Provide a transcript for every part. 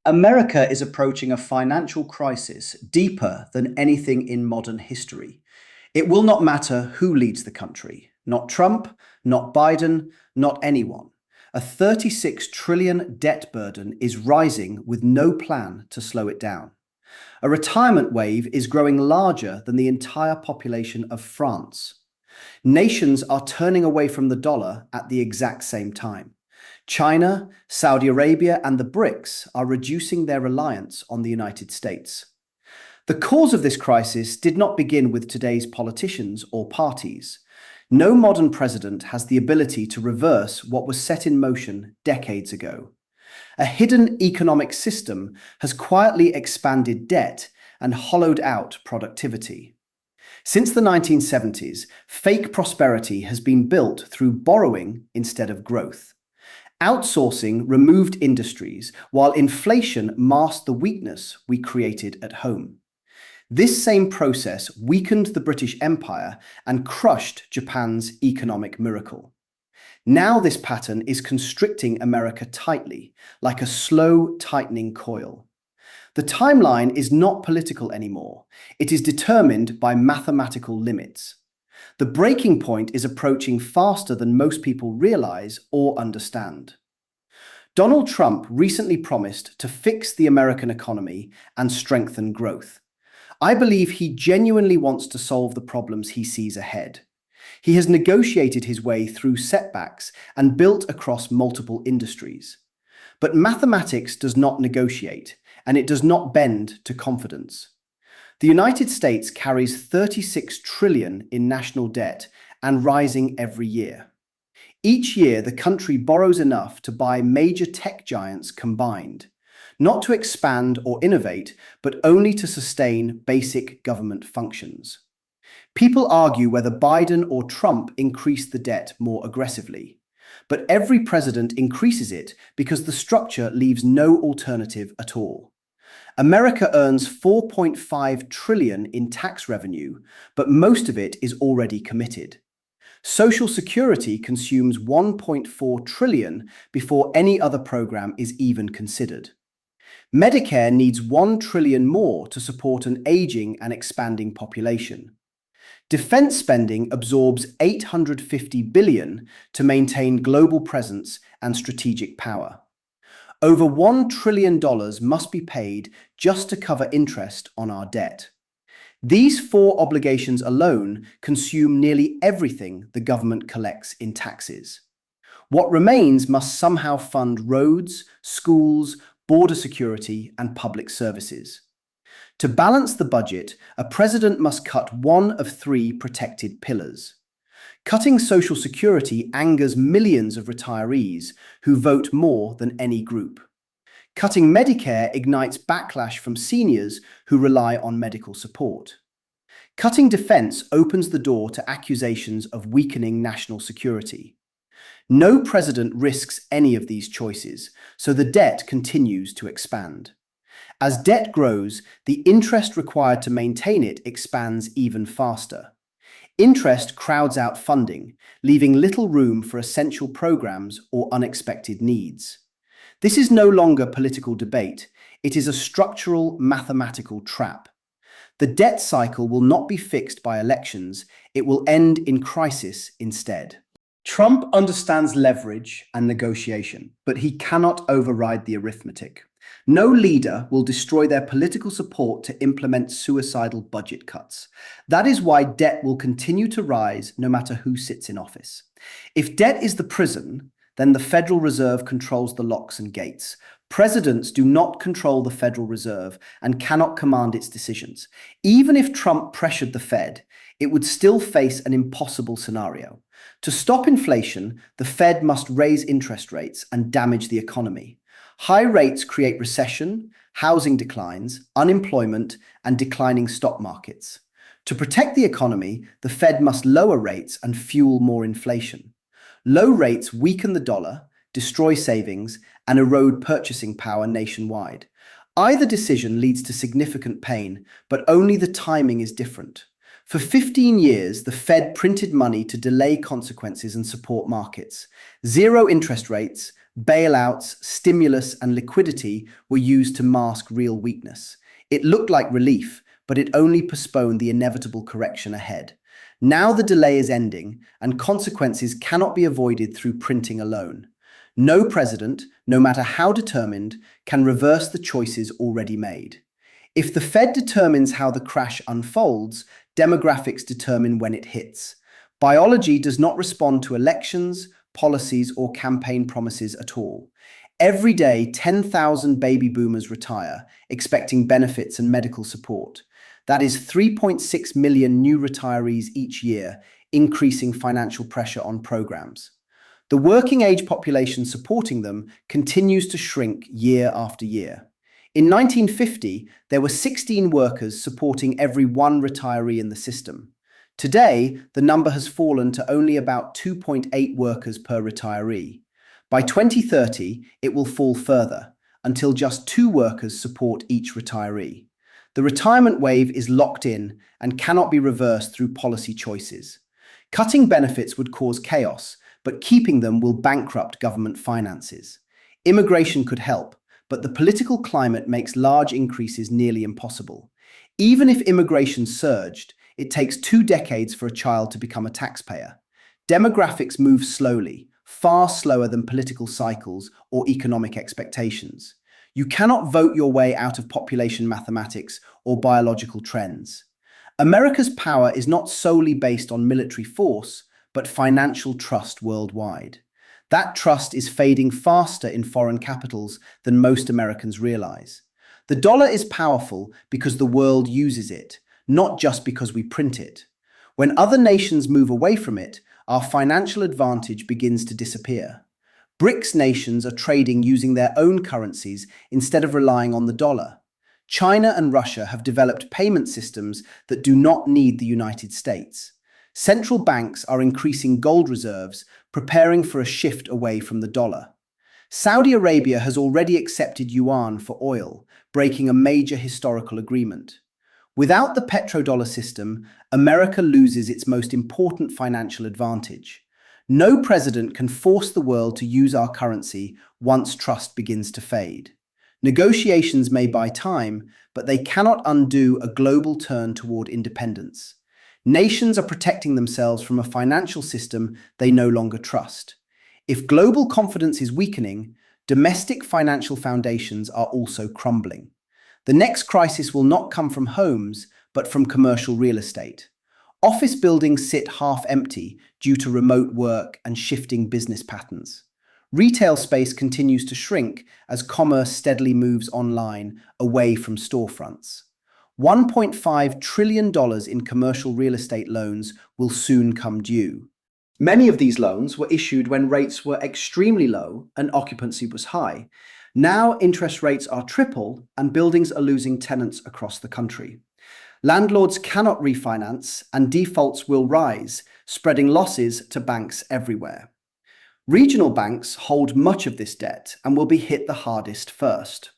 America is approaching a financial crisis deeper than anything in modern history. It will not matter who leads the country, not Trump, not Biden, not anyone. A 36 trillion debt burden is rising with no plan to slow it down. A retirement wave is growing larger than the entire population of France. Nations are turning away from the dollar at the exact same time. China, Saudi Arabia, and the BRICS are reducing their reliance on the United States. The cause of this crisis did not begin with today's politicians or parties. No modern president has the ability to reverse what was set in motion decades ago. A hidden economic system has quietly expanded debt and hollowed out productivity. Since the 1970s, fake prosperity has been built through borrowing instead of growth. Outsourcing removed industries, while inflation masked the weakness we created at home. This same process weakened the British Empire and crushed Japan's economic miracle. Now this pattern is constricting America tightly, like a slow tightening coil. The timeline is not political anymore. It is determined by mathematical limits. The breaking point is approaching faster than most people realize or understand. Donald Trump recently promised to fix the American economy and strengthen growth. I believe he genuinely wants to solve the problems he sees ahead. He has negotiated his way through setbacks and built across multiple industries. But mathematics does not negotiate, and it does not bend to confidence. The United States carries 36 trillion in national debt and rising every year. Each year, the country borrows enough to buy major tech giants combined, not to expand or innovate, but only to sustain basic government functions. People argue whether Biden or Trump increased the debt more aggressively, but every president increases it because the structure leaves no alternative at all. America earns 4.5 trillion in tax revenue, but most of it is already committed. Social Security consumes 1.4 trillion before any other program is even considered. Medicare needs 1 trillion more to support an aging and expanding population. Defense spending absorbs 850 billion to maintain global presence and strategic power. Over $1 trillion must be paid just to cover interest on our debt. These four obligations alone consume nearly everything the government collects in taxes. What remains must somehow fund roads, schools, border security, and public services. To balance the budget, a president must cut one of three protected pillars. Cutting Social Security angers millions of retirees who vote more than any group. Cutting Medicare ignites backlash from seniors who rely on medical support. Cutting defense opens the door to accusations of weakening national security. No president risks any of these choices, so the debt continues to expand. As debt grows, the interest required to maintain it expands even faster. Interest crowds out funding, leaving little room for essential programs or unexpected needs. This is no longer political debate, it is a structural mathematical trap. The debt cycle will not be fixed by elections, it will end in crisis instead. Trump understands leverage and negotiation, but he cannot override the arithmetic. No leader will destroy their political support to implement suicidal budget cuts. That is why debt will continue to rise no matter who sits in office. If debt is the prison, then the Federal Reserve controls the locks and gates. Presidents do not control the Federal Reserve and cannot command its decisions. Even if Trump pressured the Fed, it would still face an impossible scenario. To stop inflation, the Fed must raise interest rates and damage the economy. High rates create recession, housing declines, unemployment, and declining stock markets. To protect the economy, the Fed must lower rates and fuel more inflation. Low rates weaken the dollar, destroy savings, and erode purchasing power nationwide. Either decision leads to significant pain, but only the timing is different. For 15 years, the Fed printed money to delay consequences and support markets. Zero interest rates, Bailouts, stimulus, and liquidity were used to mask real weakness. It looked like relief, but it only postponed the inevitable correction ahead. Now the delay is ending, and consequences cannot be avoided through printing alone. No president, no matter how determined, can reverse the choices already made. If the Fed determines how the crash unfolds, demographics determine when it hits. Biology does not respond to elections, policies, or campaign promises at all. Every day, 10,000 baby boomers retire, expecting benefits and medical support. That is 3.6 million new retirees each year, increasing financial pressure on programs. The working age population supporting them continues to shrink year after year. In 1950, there were 16 workers supporting every one retiree in the system. Today, the number has fallen to only about 2.8 workers per retiree. By 2030, it will fall further, until just 2 workers support each retiree. The retirement wave is locked in and cannot be reversed through policy choices. Cutting benefits would cause chaos, but keeping them will bankrupt government finances. Immigration could help, but the political climate makes large increases nearly impossible. Even if immigration surged, it takes 2 decades for a child to become a taxpayer. Demographics move slowly, far slower than political cycles or economic expectations. You cannot vote your way out of population mathematics or biological trends. America's power is not solely based on military force, but financial trust worldwide. That trust is fading faster in foreign capitals than most Americans realize. The dollar is powerful because the world uses it, not just because we print it. When other nations move away from it, our financial advantage begins to disappear. BRICS nations are trading using their own currencies instead of relying on the dollar. China and Russia have developed payment systems that do not need the United States. Central banks are increasing gold reserves, preparing for a shift away from the dollar. Saudi Arabia has already accepted yuan for oil, breaking a major historical agreement. Without the petrodollar system, America loses its most important financial advantage. No president can force the world to use our currency once trust begins to fade. Negotiations may buy time, but they cannot undo a global turn toward independence. Nations are protecting themselves from a financial system they no longer trust. If global confidence is weakening, domestic financial foundations are also crumbling. The next crisis will not come from homes, but from commercial real estate. Office buildings sit half empty due to remote work and shifting business patterns. Retail space continues to shrink as commerce steadily moves online, away from storefronts. $1.5 trillion in commercial real estate loans will soon come due. Many of these loans were issued when rates were extremely low and occupancy was high. Now interest rates are triple and buildings are losing tenants across the country. Landlords cannot refinance and defaults will rise, spreading losses to banks everywhere. Regional banks hold much of this debt and will be hit the hardest first.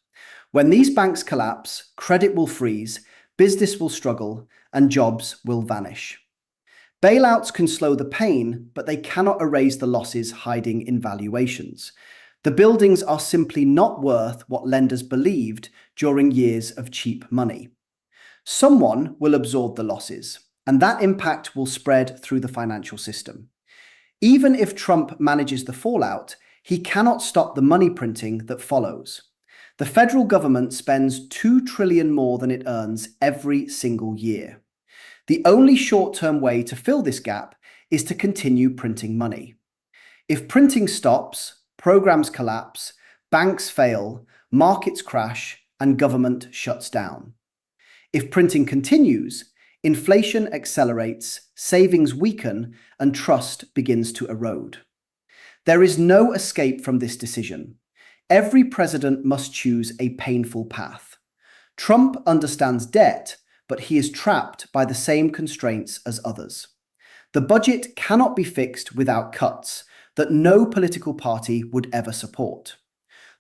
When these banks collapse, credit will freeze, business will struggle, and jobs will vanish. Bailouts can slow the pain, but they cannot erase the losses hiding in valuations. The buildings are simply not worth what lenders believed during years of cheap money. Someone will absorb the losses, and that impact will spread through the financial system. Even if Trump manages the fallout, he cannot stop the money printing that follows. The federal government spends $2 trillion more than it earns every single year. The only short-term way to fill this gap is to continue printing money. If printing stops, programs collapse, banks fail, markets crash, and government shuts down. If printing continues, inflation accelerates, savings weaken, and trust begins to erode. There is no escape from this decision. Every president must choose a painful path. Trump understands debt, but he is trapped by the same constraints as others. The budget cannot be fixed without cuts that no political party would ever support.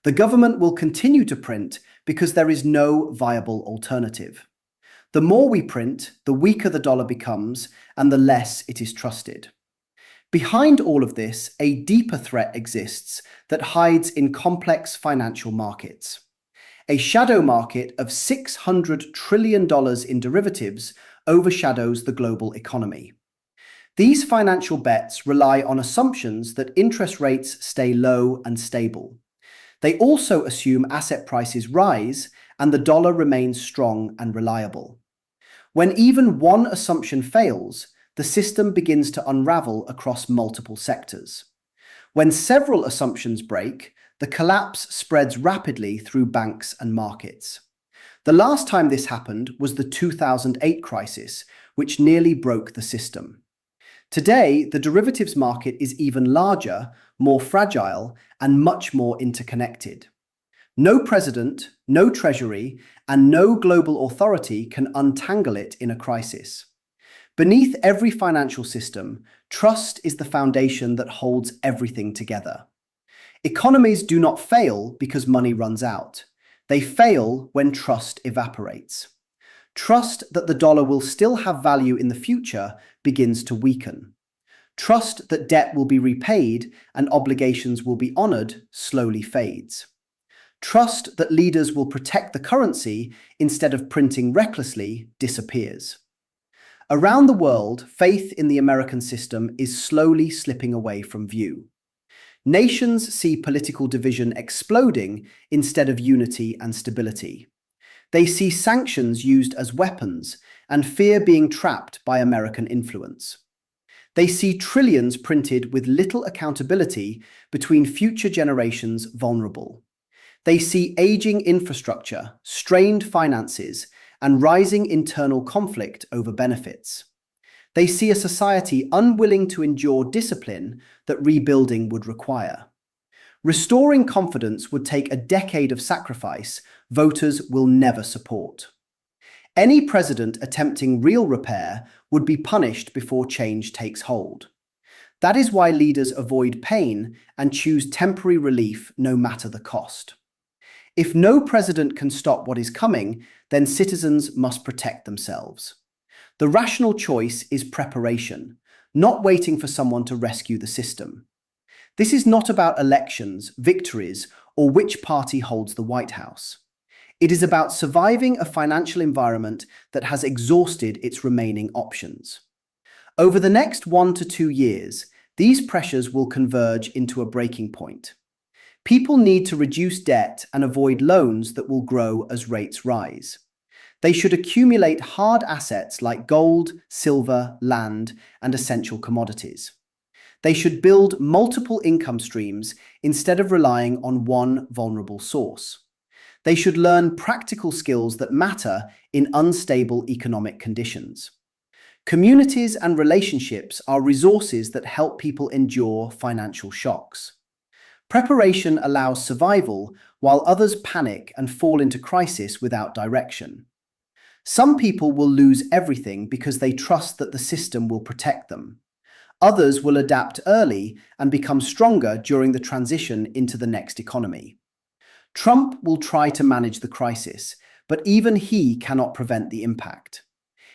The government will continue to print because there is no viable alternative. The more we print, the weaker the dollar becomes and the less it is trusted. Behind all of this, a deeper threat exists that hides in complex financial markets. A shadow market of $600 trillion in derivatives overshadows the global economy. These financial bets rely on assumptions that interest rates stay low and stable. They also assume asset prices rise and the dollar remains strong and reliable. When even one assumption fails, the system begins to unravel across multiple sectors. When several assumptions break, the collapse spreads rapidly through banks and markets. The last time this happened was the 2008 crisis, which nearly broke the system. Today, the derivatives market is even larger, more fragile, and much more interconnected. No president, no treasury, and no global authority can untangle it in a crisis. Beneath every financial system, trust is the foundation that holds everything together. Economies do not fail because money runs out. They fail when trust evaporates. Trust that the dollar will still have value in the future begins to weaken. Trust that debt will be repaid and obligations will be honored slowly fades. Trust that leaders will protect the currency instead of printing recklessly disappears. Around the world, faith in the American system is slowly slipping away from view. Nations see political division exploding instead of unity and stability. They see sanctions used as weapons and fear being trapped by American influence. They see trillions printed with little accountability between future generations vulnerable. They see aging infrastructure, strained finances, and rising internal conflict over benefits. They see a society unwilling to endure discipline that rebuilding would require. Restoring confidence would take a decade of sacrifice voters will never support. Any president attempting real repair would be punished before change takes hold. That is why leaders avoid pain and choose temporary relief no matter the cost. If no president can stop what is coming, then citizens must protect themselves. The rational choice is preparation, not waiting for someone to rescue the system. This is not about elections, victories, or which party holds the White House. It is about surviving a financial environment that has exhausted its remaining options. Over the next 1 to 2 years, these pressures will converge into a breaking point. People need to reduce debt and avoid loans that will grow as rates rise. They should accumulate hard assets like gold, silver, land, and essential commodities. They should build multiple income streams instead of relying on one vulnerable source. They should learn practical skills that matter in unstable economic conditions. Communities and relationships are resources that help people endure financial shocks. Preparation allows survival while others panic and fall into crisis without direction. Some people will lose everything because they trust that the system will protect them. Others will adapt early and become stronger during the transition into the next economy. Trump will try to manage the crisis, but even he cannot prevent the impact.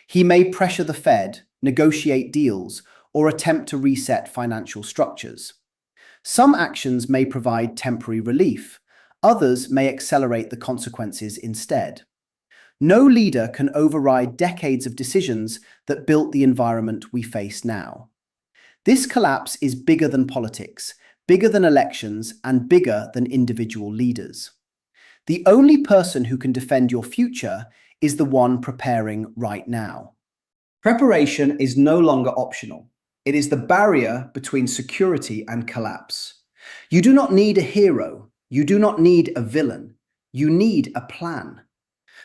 He may pressure the Fed, negotiate deals, or attempt to reset financial structures. Some actions may provide temporary relief. Others may accelerate the consequences instead. No leader can override decades of decisions that built the environment we face now. This collapse is bigger than politics, bigger than elections, and bigger than individual leaders. The only person who can defend your future is the one preparing right now. Preparation is no longer optional. It is the barrier between security and collapse. You do not need a hero. You do not need a villain. You need a plan.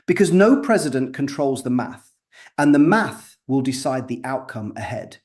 Because no president controls the math, and the math will decide the outcome ahead.